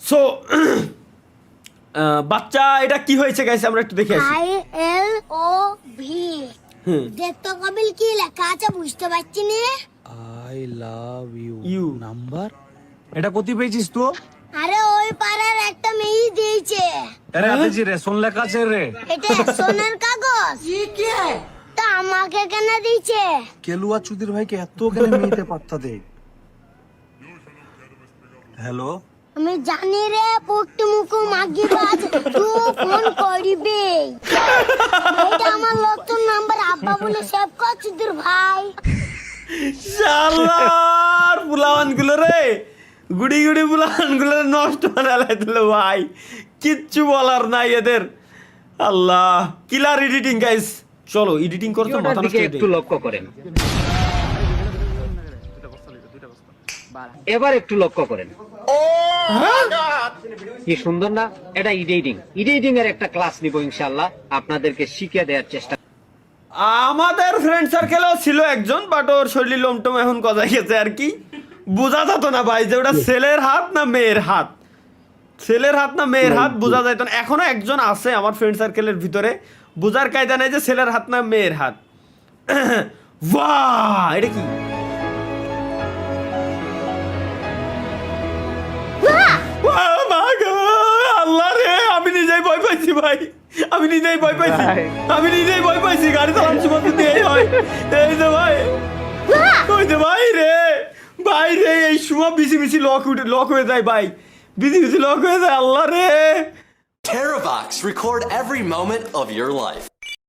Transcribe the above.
So বাচ্চা এটা কি হয়েছে গাইস আমরা একটু দেখে আসি। ILOV দেখতো কবিল কি লেখা আছে বুঝতে পারছি না। I love you you number এটা কোথায় পেয়েছিস তো? আরে ওই পাড়ার একটা মেয়ে দিয়েছে। আরে আতেজি রে শুন লেখা আছে রে। এটা সোনার কাগজ তা আমাকে কেন দিয়েছে? কেলুয়া চুদির ভাইকে এত কেন মেয়েতে পাত্তা দে? হ্যালো আমি জানি রে পুট্টু মুকু মাগি বাজ তুই ফোন করিবে। এটা আমার নতুন নাম্বার আব্বা বলে সেভ করছিস তোর ভাই। শালার পুলাওয়ান গুলো রে গুড়ি গুড়ি পুলাওয়ান গুলো নষ্ট বানালাই দিল ভাই, কিচ্ছু বলার নাই এদের। আল্লাহ কিলার এডিটিং গাইস, চলো এডিটিং করতে মাথা নষ্ট হয়ে একটু লক্ষ্য করেন, এবার একটু লক্ষ্য করেন, কি সুন্দর না? এটা এডিটিং এর একটা ক্লাস নিব ইনশাআল্লাহ, আপনাদেরকে শিখিয়ে দেওয়ার চেষ্টা। আমাদের ফ্রেন্ড সার্কেলেও ছিল একজন, বাট ওর শরীর লোমটম এখন কজা গেছে আর কি, বোঝা যেত না ভাই যে ওটা ছেলের হাত না মেয়ের হাত, ছেলের হাত না মেয়ের হাত বোঝা যেত না। এখনো একজন আছে আমার ফ্রেন্ড সার্কেলের ভিতরে, বোঝার কায়দা নেই যে ছেলের হাত না মেয়ের হাত। বাহ এটা কি? আল্লাহ রে আমি নিজেই ভয় পাইছি ভাই, আমি নিজেই ভয় পাইছি, আমি নিজেই ভয় পাইছি। গাড়ি চালানোর সময় যদি এই হয়, এই যে ভাই ওই যে ভাই রে, ভাই রে এই সময় বিসি বিসি লক হয়ে যায় ভাই, বিসি বিসি লক হয়ে যায়। আল্লাহ রে TerraVox, record every moment of your life.